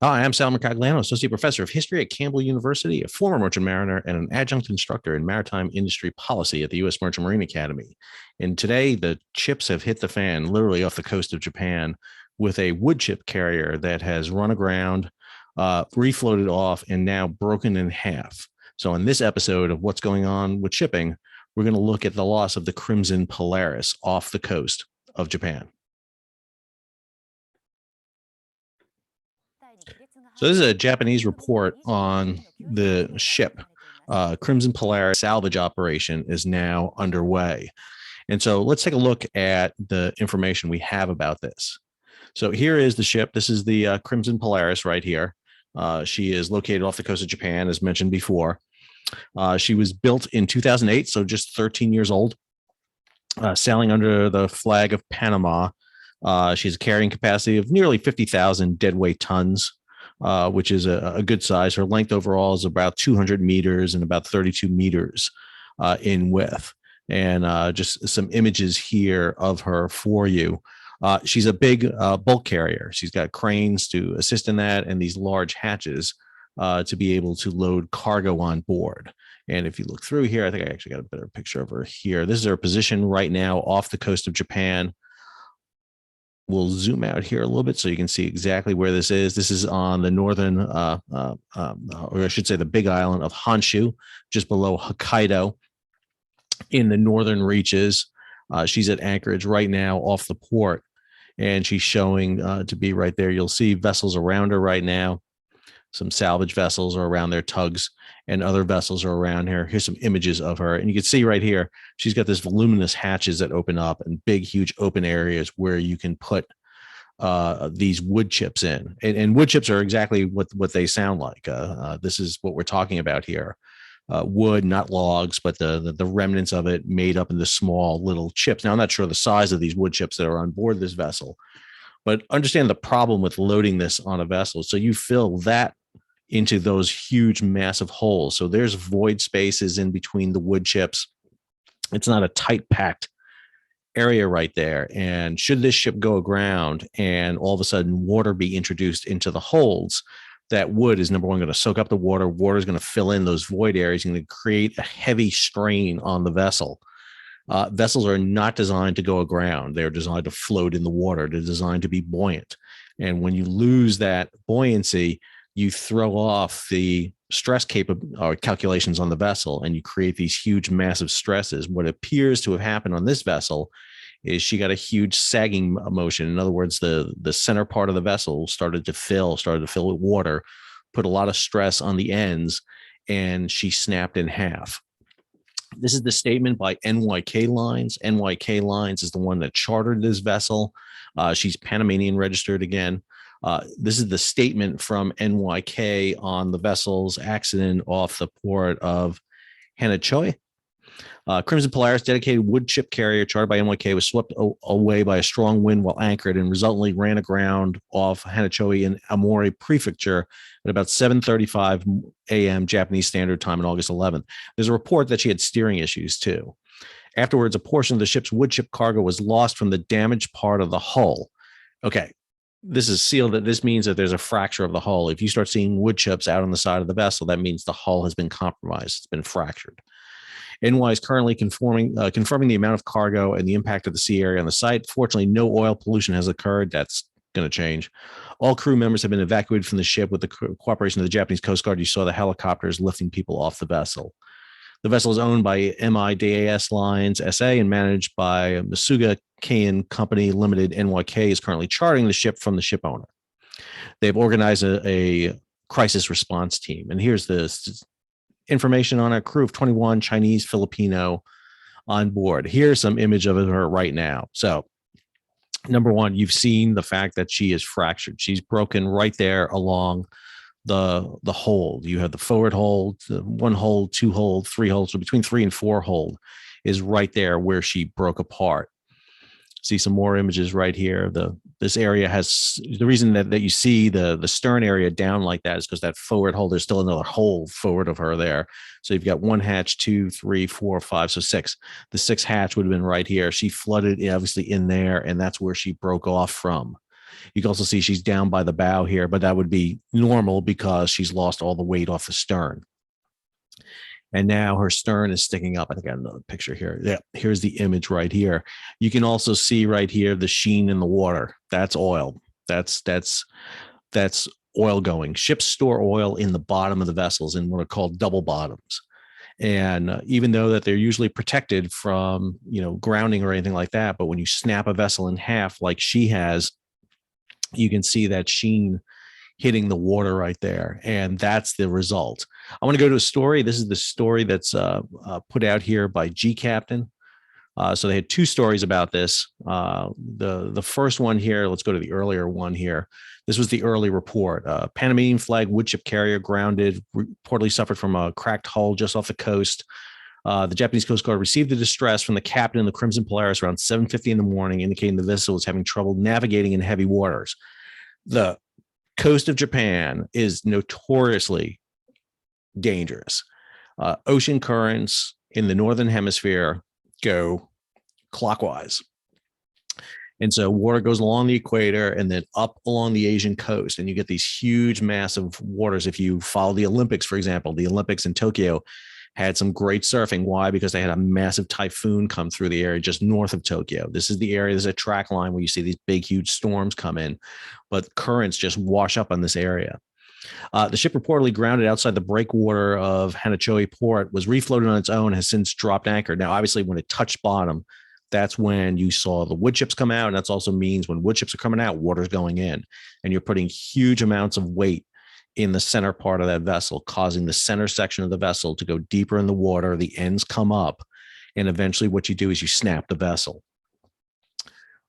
Hi, I'm Sal Mercagliano, Associate Professor of History at Campbell University, a former merchant mariner, and an adjunct instructor in maritime industry policy at the U.S. Merchant Marine Academy. And today, the chips have hit the fan literally off the coast of Japan with a wood chip carrier that has run aground, refloated off, and now broken in half. So, in this episode of What's Going On with Shipping, we're going to look at the loss of the Crimson Polaris off the coast of Japan. So this is a Japanese report on the ship. Crimson Polaris salvage operation is now underway. And so let's take a look at the information we have about this. So here is the ship. This is the Crimson Polaris right here. She is located off the coast of Japan, as mentioned before. She was built in 2008, so just 13 years old, sailing under the flag of Panama. She has a carrying capacity of nearly 50,000 deadweight tons. Which is a good size. Her length overall is about 200 meters and about 32 meters in width. And just some images here of her for you. She's a big bulk carrier. She's got cranes to assist in that and these large hatches to be able to load cargo on board. And if you look through here, I think I actually got a better picture of her here. This is her position right now off the coast of Japan. We'll zoom out here a little bit so you can see exactly where this is. This is on the northern, or I should say the big island of Honshu, just below Hokkaido in the northern reaches. She's at anchorage right now off the port, and she's showing to be right there. You'll see vessels around her right now. Some salvage vessels are around there, tugs, and other vessels are around here. Here's some images of her. And you can see right here, she's got this voluminous hatches that open up and big, huge open areas where you can put these wood chips in. And wood chips are exactly what they sound like. This is what we're talking about here. Wood, not logs, but the remnants of it made up into small little chips. Now, I'm not sure the size of these wood chips that are on board this vessel, but understand the problem with loading this on a vessel. So you fill that into those huge, massive holes. So there's void spaces in between the wood chips. It's not a tight packed area right there. And should this ship go aground and all of a sudden water be introduced into the holds, that wood is, number one, going to soak up the water. Water is going to fill in those void areas and going to create a heavy strain on the vessel. Vessels are not designed to go aground. They're designed to float in the water. They're designed to be buoyant. And when you lose that buoyancy, you throw off the stress calculations on the vessel and you create these huge, massive stresses. What appears to have happened on this vessel is she got a huge sagging motion. In other words, the center part of the vessel started to fill with water, put a lot of stress on the ends, and she snapped in half. This is the statement by NYK Lines. NYK Lines is the one that chartered this vessel. She's Panamanian registered again. This is the statement from NYK on the vessel's accident off the port of Hachinohe. Crimson Polaris, dedicated wood chip carrier chartered by NYK, was swept away by a strong wind while anchored and resultantly ran aground off Hachinohe in Aomori Prefecture at about 7:35 a.m. Japanese Standard Time on August 11th. There's a report that she had steering issues too. Afterwards, a portion of the ship's wood chip cargo was lost from the damaged part of the hull. Okay, this is sealed. This means that there's a fracture of the hull. If you start seeing wood chips out on the side of the vessel, that means the hull has been compromised. It's been fractured. NY is currently confirming the amount of cargo and the impact of the sea area on the site. Fortunately, no oil pollution has occurred. That's going to change. All crew members have been evacuated from the ship with the cooperation of the Japanese Coast Guard. You saw the helicopters lifting people off the vessel. The vessel is owned by MIDAS Lines SA and managed by Masuga Keihan Company Limited. NYK is currently chartering the ship from the ship owner. They've organized a crisis response team. And here's the information on a crew of 21 Chinese Filipino on board. Here's some image of her right now. So number one, you've seen the fact that she is fractured. She's broken right there along the hold. You have the forward hold, one hold, two hold, three hold. So between 3 and 4 hold is right there where she broke apart. See some more images right here. This area has the reason that you see the stern area down like that is because that forward hold, there's still another hole forward of her there. So you've got 1 hatch, 2, 3, 4, 5, so 6. The 6th hatch would have been right here. She flooded obviously in there, and that's where she broke off from. You can also see she's down by the bow here, but that would be normal because she's lost all the weight off the stern. And now her stern is sticking up. I think I got another picture here. Yeah, here's the image right here. You can also see right here the sheen in the water. That's oil. That's oil going. Ships store oil in the bottom of the vessels in what are called double bottoms. And even though that they're usually protected from, grounding or anything like that, but when you snap a vessel in half like she has, you can see that sheen hitting the water right there. And that's the result. I want to go to a story. This is the story that's put out here by gCaptain. So they had two stories about this. The first one here, let's go to the earlier one here. This was the early report. Panamanian flag woodship carrier grounded, reportedly suffered from a cracked hull just off the coast. The Japanese Coast Guard received the distress from the captain of the Crimson Polaris around 7:50 in the morning, indicating the vessel was having trouble navigating in heavy waters. The coast of Japan is notoriously dangerous. Ocean currents in the northern hemisphere go clockwise. And so water goes along the equator and then up along the Asian coast. And you get these huge, massive waters. If you follow the Olympics, for example, the Olympics in Tokyo had some great surfing. Why? Because they had a massive typhoon come through the area just north of Tokyo. This is the area, there's a track line where you see these big, huge storms come in, but currents just wash up on this area. The ship reportedly grounded outside the breakwater of Hachinohe port, was refloated on its own, has since dropped anchor. Now, obviously, when it touched bottom, that's when you saw the wood chips come out. And that also means when wood chips are coming out, water's going in. And you're putting huge amounts of weight in the center part of that vessel, causing the center section of the vessel to go deeper in the water. The ends come up. And eventually what you do is you snap the vessel.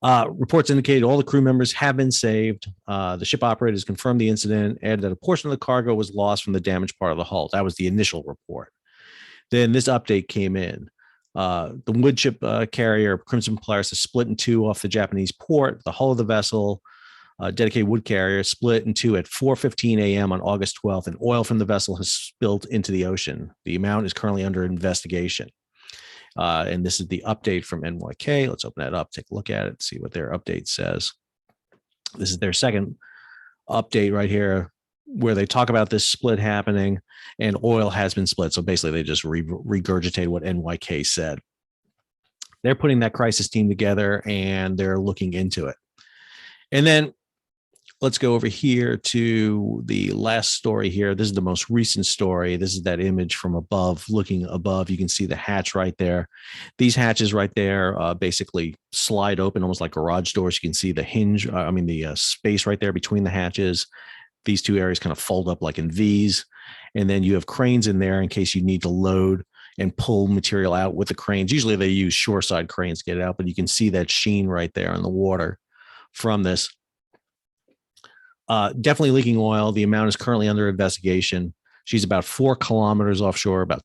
Reports indicated all the crew members have been saved. The ship operators confirmed the incident, added that a portion of the cargo was lost from the damaged part of the hull. That was the initial report. Then this update came in. The wood chip carrier Crimson Polaris is split in two off the Japanese port. The hull of the vessel, dedicated wood carrier, split in two at 4:15 a.m. on August 12th, and oil from the vessel has spilled into the ocean. The amount is currently under investigation. And this is the update from NYK. Let's open that up, take a look at it, see what their update says. This is their second update right here, where they talk about this split happening, and oil has been split. So basically, they just regurgitate what NYK said. They're putting that crisis team together, and they're looking into it. And then let's go over here to the last story here. This is the most recent story. This is that image from above, looking above. You can see the hatch right there. These hatches right there basically slide open almost like garage doors. You can see the hinge, the space right there between the hatches. These two areas kind of fold up like in V's. And then you have cranes in there in case you need to load and pull material out with the cranes. Usually they use shoreside cranes to get it out, but you can see that sheen right there in the water from this. Definitely leaking oil. The amount is currently under investigation. She's about 4 kilometers offshore, about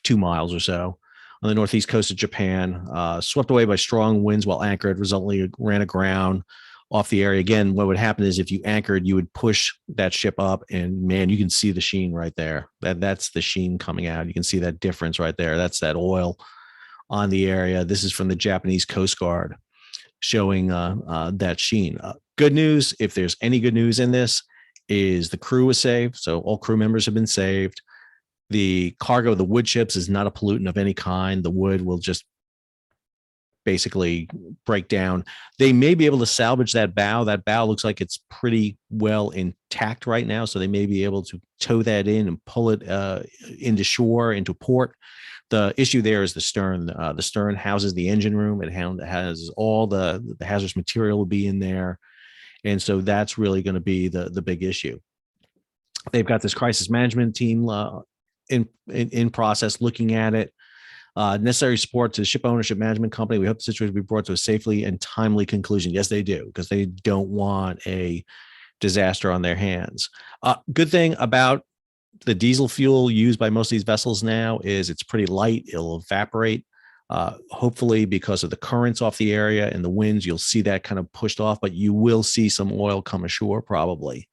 2 miles or so on the northeast coast of Japan, swept away by strong winds while anchored, resultantly ran aground off the area. Again, what would happen is if you anchored, you would push that ship up, and man, you can see the sheen right there. That's the sheen coming out. You can see that difference right there. That's that oil on the area. This is from the Japanese Coast Guard showing that sheen. Good news, if there's any good news in this, is the crew was saved. So all crew members have been saved. The cargo of the wood chips is not a pollutant of any kind. The wood will just basically break down. They may be able to salvage that bow. That bow looks like it's pretty well intact right now. So they may be able to tow that in and pull it into shore, into port. The issue there is the stern. The stern houses the engine room. It has all the hazardous material will be in there. And so that's really going to be the big issue. They've got this crisis management team in process looking at it. Necessary support to the ship ownership management company. We hope the situation will be brought to a safely and timely conclusion. Yes, they do, because they don't want a disaster on their hands. Good thing about the diesel fuel used by most of these vessels now is it's pretty light. It'll evaporate. Hopefully, because of the currents off the area and the winds, you'll see that kind of pushed off, but you will see some oil come ashore probably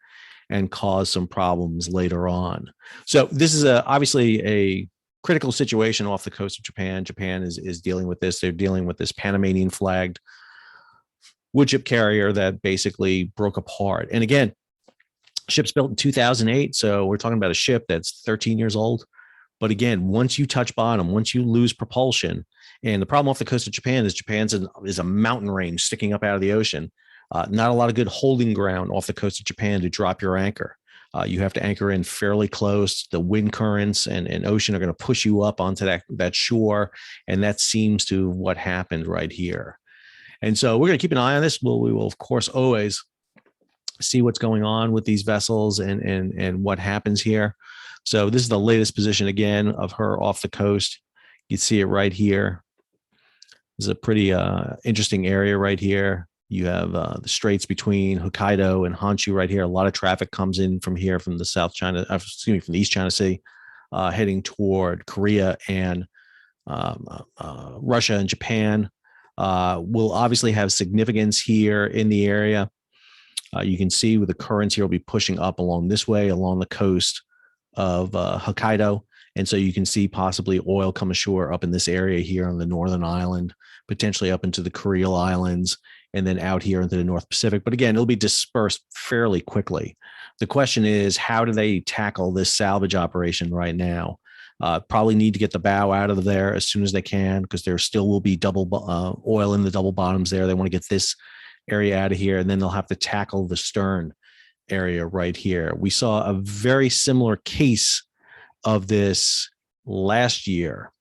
and cause some problems later on. So this is obviously a critical situation off the coast of Japan. Japan is dealing with this. They're dealing with this Panamanian flagged wood chip carrier that basically broke apart. And again, ship's built in 2008. So we're talking about a ship that's 13 years old. But again, once you touch bottom, once you lose propulsion, and the problem off the coast of Japan is is a mountain range sticking up out of the ocean. Not a lot of good holding ground off the coast of Japan to drop your anchor. You have to anchor in fairly close. The wind currents and ocean are going to push you up onto that shore. And that seems to what happened right here. And so we're going to keep an eye on this. We will, of course, always see what's going on with these vessels and what happens here. So this is the latest position again of her off the coast. You see it right here. This is a pretty interesting area right here. You have the straits between Hokkaido and Honshu right here. A lot of traffic comes in from here, from the South China, from the East China Sea, heading toward Korea and Russia and Japan. Will obviously have significance here in the area. You can see with the currents here will be pushing up along this way, along the coast of Hokkaido. And so you can see possibly oil come ashore up in this area here on the northern island, potentially up into the Kuril Islands, and then out here into the North Pacific. But again, it'll be dispersed fairly quickly. The question is, how do they tackle this salvage operation right now? Probably need to get the bow out of there as soon as they can, because there still will be double oil in the double bottoms there. They want to get this area out of here, and then they'll have to tackle the stern area right here. We saw a very similar case of this last year.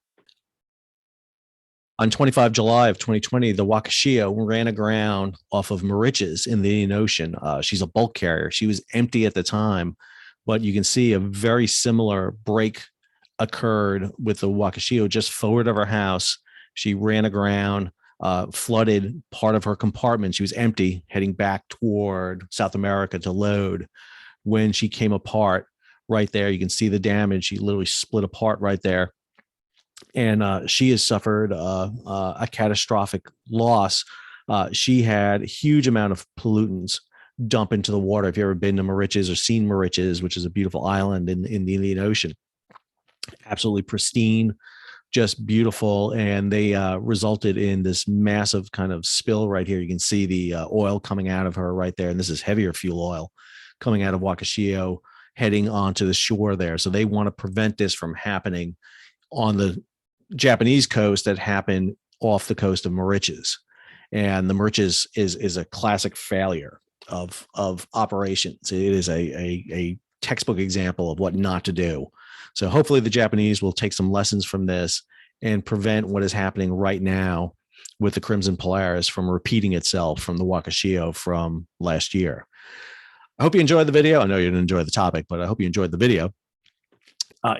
On 25 July of 2020, the Wakashio ran aground off of Mauritius in the Indian Ocean. She's a bulk carrier. She was empty at the time, but you can see a very similar break occurred with the Wakashio just forward of her house. She ran aground, flooded part of her compartment. She was empty, heading back toward South America to load. When she came apart right there, you can see the damage. She literally split apart right there. And she has suffered a catastrophic loss. She had a huge amount of pollutants dump into the water. If you've ever been to Mauritius or seen Mauritius, which is a beautiful island in the Indian Ocean, absolutely pristine, just beautiful. And they resulted in this massive kind of spill right here. You can see the oil coming out of her right there. And this is heavier fuel oil coming out of Wakashio, heading onto the shore there. So they want to prevent this from happening on the Japanese coast that happened off the coast of Mauritius. And the Mauritius is a classic failure of operations. It is a textbook example of what not to do. So hopefully the Japanese will take some lessons from this and prevent what is happening right now with the Crimson Polaris from repeating itself from the Wakashio from last year. I hope you enjoyed the video. I know you didn't enjoy the topic, but I hope you enjoyed the video.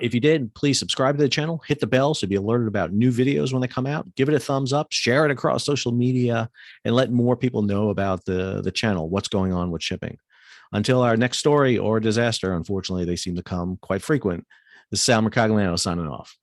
If you did, please subscribe to the channel, hit the bell so you'll be alerted about new videos when they come out. Give it a thumbs up, share it across social media, and let more people know about the channel, what's going on with shipping. Until our next story or disaster, unfortunately, they seem to come quite frequent. This is Sal Mercagliano signing off.